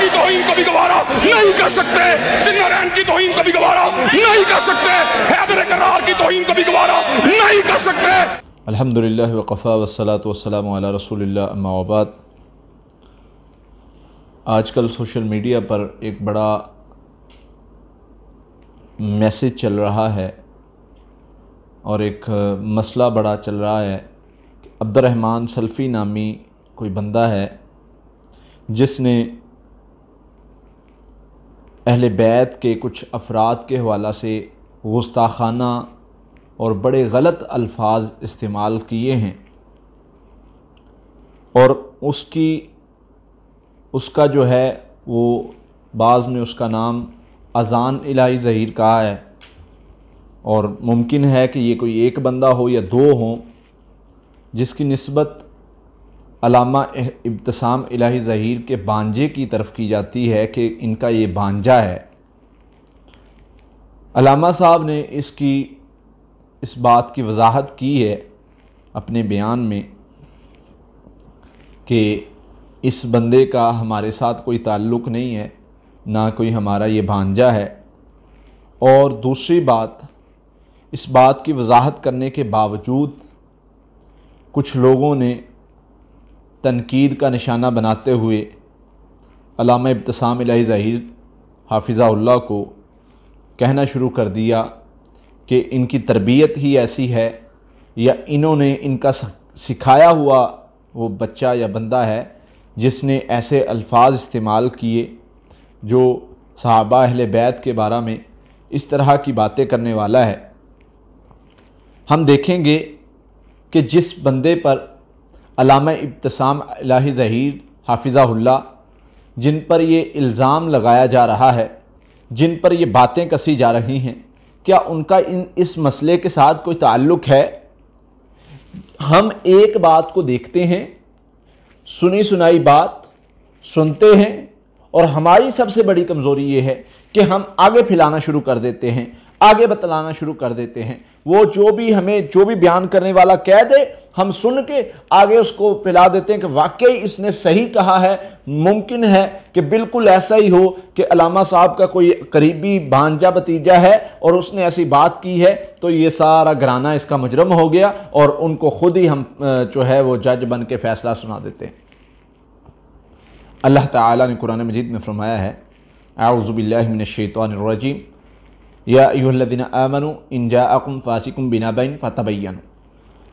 की तौहीन को भी गवारा नहीं कर सकते, जिन्नारैन की तौहीन को भी गवारा नहीं कर सकते, हैदर करार की तौहीन को भी गवारा नहीं कर सकते। अल्हम्दुलिल्लाह वक़फ़ा वस्सलातु वस्सलामु अला रसूलिल्लाह अम्मा बाद। आजकल सोशल मीडिया पर एक बड़ा मैसेज चल रहा है और एक मसला बड़ा चल रहा है। अब्दुर्रहमान सल्फ़ी नामी कोई बंदा है जिसने अहले बैत के कुछ अफराद के हवाला से गुस्ताखाना और बड़े गलत अल्फाज इस्तेमाल किए हैं और उसका जो है वो बाज़ ने उसका नाम अज़ान इलाही ज़हीर कहा है, और मुमकिन है कि ये कोई एक बंदा हो या दो हों जिसकी निस्बत अल्लामा इब्तिसाम इलाही ज़हीर के भांजे की तरफ की जाती है कि इनका ये भांजा है। अल्लामा साहब ने इस बात की वजाहत की है अपने बयान में कि इस बंदे का हमारे साथ कोई ताल्लुक़ नहीं है, ना कोई हमारा ये भांजा है। और दूसरी बात, इस बात की वजाहत करने के बावजूद कुछ लोगों ने तनकीद का निशाना बनाते हुए अल्लामा इब्तिसाम इलाही ज़हीर हाफिज़हुल्लाह को कहना शुरू कर दिया कि इनकी तरबियत ही ऐसी है या इन्होंने इनका सिखाया हुआ वो बच्चा या बंदा है जिसने ऐसे अल्फाज इस्तेमाल किए जो सहाबा अहले बैत के बारे में इस तरह की बातें करने वाला है। हम देखेंगे कि जिस बंदे पर अल्लामा इब्तिसाम इलाही ज़हीर हाफिज़हुल्लाह जिन पर ये इल्ज़ाम लगाया जा रहा है, जिन पर ये बातें कसी जा रही हैं, क्या उनका इस मसले के साथ कोई ताल्लुक़ है? हम एक बात को देखते हैं, सुनी सुनाई बात सुनते हैं, और हमारी सबसे बड़ी कमज़ोरी ये है कि हम आगे फैलाना शुरू कर देते हैं, आगे बतलाना शुरू कर देते हैं। वो जो भी बयान करने वाला कह दे, हम सुन के आगे उसको फैला देते हैं कि वाकई इसने सही कहा है। मुमकिन है कि बिल्कुल ऐसा ही हो कि अल्लामा साहब का कोई करीबी भांजा भतीजा है और उसने ऐसी बात की है, तो ये सारा घराना इसका मुजरम हो गया और उनको खुद ही हम जो है वो जज बन के फैसला सुना देते हैं। अल्लाह ताला ने कुरान मजीद में फरमाया है, अऊज़ु बिल्लाहि मिनश शैतानिर रजीम, या अय्युहल्लज़ीना आमनू इन जाअकुम फासिकुम बिनबइन फतबय्यनु।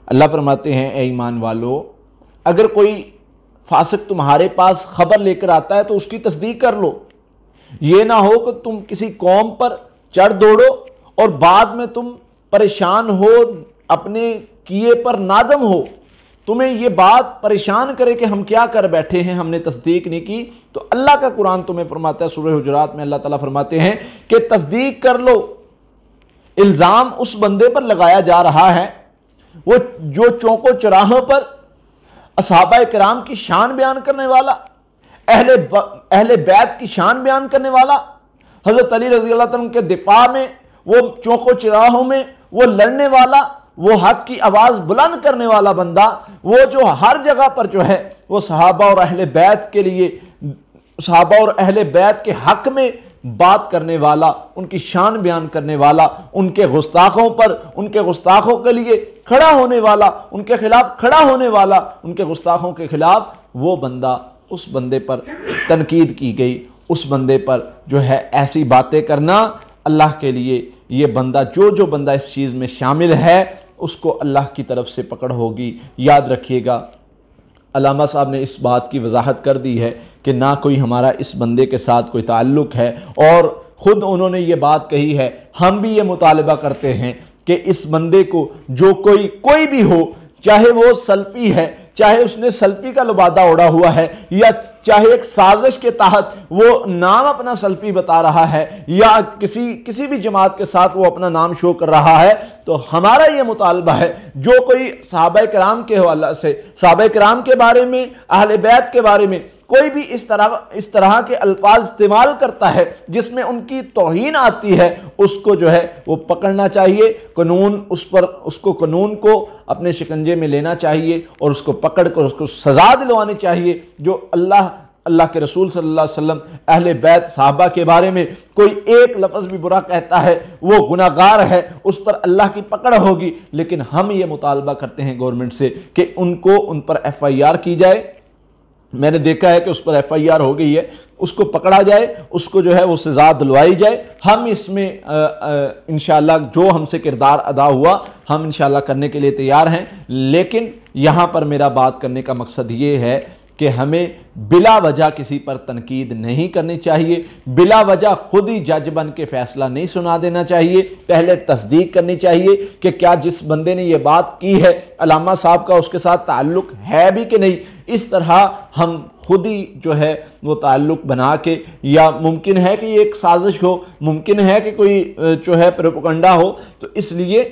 अल्लाह फरमाते हैं, ए ईमान वालो, अगर कोई फासिक तुम्हारे पास खबर लेकर आता है तो उसकी तस्दीक कर लो। ये ना हो कि तुम किसी कौम पर चढ़ दौड़ो और बाद में तुम परेशान हो, अपने किए पर नादम हो, तुम्हें ये बात परेशान करे कि हम क्या कर बैठे हैं, हमने तस्दीक नहीं की। तो अल्लाह का कुरान तुम्हें फरमाता है, सूरह हुजुरात में अल्लाह ताला फरमाते हैं कि तस्दीक कर लो। इल्ज़ाम उस बंदे पर लगाया जा रहा है वो जो चौकों चौराहों पर असहाबा किराम की शान बयान करने वाला, अहले बैत की शान बयान करने वाला, हज़रत अली रज़ी अल्लाह तआला के दिफा में वो चौकों चौराहों में वो लड़ने वाला, वो हक की आवाज़ बुलंद करने वाला बंदा, वो जो हर जगह पर जो है वो सहाबा और अहले बैत के लिए, सहाबा और अहले बैत के हक में बात करने वाला, उनकी शान बयान करने वाला, उनके गुस्ताखों पर, उनके गुस्ताखों के लिए खड़ा होने वाला, उनके खिलाफ खड़ा होने वाला, उनके गुस्ताखों के खिलाफ वो बंदा, उस बंदे पर तनकीद की गई, उस बंदे पर जो है ऐसी बातें करना, अल्लाह के लिए ये बंदा, जो बंदा इस चीज़ में शामिल है उसको अल्लाह की तरफ से पकड़ होगी। याद रखिएगा, अल्लामा साहब ने इस बात की वजाहत कर दी है कि ना कोई हमारा इस बंदे के साथ कोई ताल्लुक़ है, और ख़ुद उन्होंने ये बात कही है, हम भी ये मुतालबा करते हैं कि इस बंदे को जो कोई भी हो, चाहे वो सल्फ़ी है, चाहे उसने सल्फ़ी का लबादा ओढ़ा हुआ है, या चाहे एक साजिश के तहत वो नाम अपना सल्फ़ी बता रहा है, या किसी भी जमात के साथ वो अपना नाम शो कर रहा है, तो हमारा ये मुतालबा है जो कोई सहाबा किराम के हवाले से, सहाबा किराम के बारे में, अहले बैत के बारे में कोई भी इस तरह के अल्फाज इस्तेमाल करता है जिसमें उनकी तौहीन आती है, उसको जो है वो पकड़ना चाहिए। उसको कानून को अपने शिकंजे में लेना चाहिए और उसको पकड़ कर उसको सजा दिलवानी चाहिए। जो अल्लाह اللہ کے رسول صلی اللہ علیہ وسلم اہل بیت صحابہ کے بارے میں کوئی ایک لفظ بھی برا کہتا ہے وہ گناہگار ہے، اس پر اللہ کی پکڑ ہوگی، لیکن ہم یہ مطالبہ کرتے ہیں گورنمنٹ سے کہ ان پر FIR کی جائے۔ میں نے دیکھا ہے کہ اس پر FIR ہو گئی ہے، اس کو پکڑا جائے، اس کو جو ہے وہ سزا دلوائی جائے۔ ہم اس میں انشاءاللہ جو ہم سے کردار ادا ہوا ہم انشاءاللہ کرنے کے لیے تیار ہیں، لیکن یہاں پر میرا بات کرنے کا مقصد یہ ہے کہ ہمیں بلا وجہ کسی پر تنقید نہیں کرنی چاہیے، بلا وجہ خود ہی جج بن کے فیصلہ نہیں سنا دینا چاہیے، پہلے تصدیق کرنی چاہیے کہ کیا جس بندے نے یہ بات کی ہے علامہ صاحب کا اس کے ساتھ تعلق ہے بھی کہ نہیں۔ اس طرح ہم خود ہی جو ہے وہ تعلق بنا کے، یا ممکن ہے کہ یہ ایک سازش ہو، ممکن ہے کہ کوئی جو ہے پروپیگنڈا ہو، تو اس لیے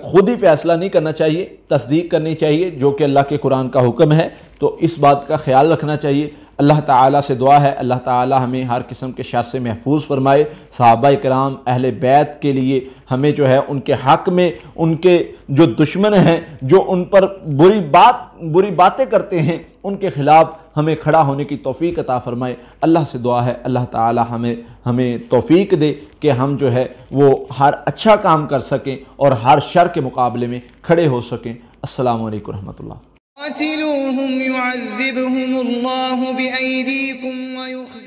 خود ہی فیصلہ نہیں کرنا چاہیے، تصدیق کرنی چاہیے جو کہ اللہ کے قرآن کا حکم ہے۔ تو اس بات کا خیال رکھنا چاہیے۔ اللہ تعالیٰ سے دعا ہے اللہ تعالیٰ ہمیں ہر قسم کے شر سے محفوظ فرمائے۔ صحابہ کرام اہل بیت کے لیے ہمیں جو ہے ان کے حق میں، ان کے جو دشمن ہیں جو ان پر بری باتیں کرتے ہیں ان کے خلاف ہمیں کھڑا ہونے کی توفیق عطا فرمائے۔ اللہ سے دعا ہے اللہ تعالیٰ ہمیں توفیق دے کہ ہم جو ہے وہ ہر اچھا کام کر سکیں اور ہر شر کے مقابلے میں کھڑے ہو سکیں۔ السلام علیکم ورحمۃ اللہ۔ قاتلوهم يعذبهم الله بأيديكم ويخزي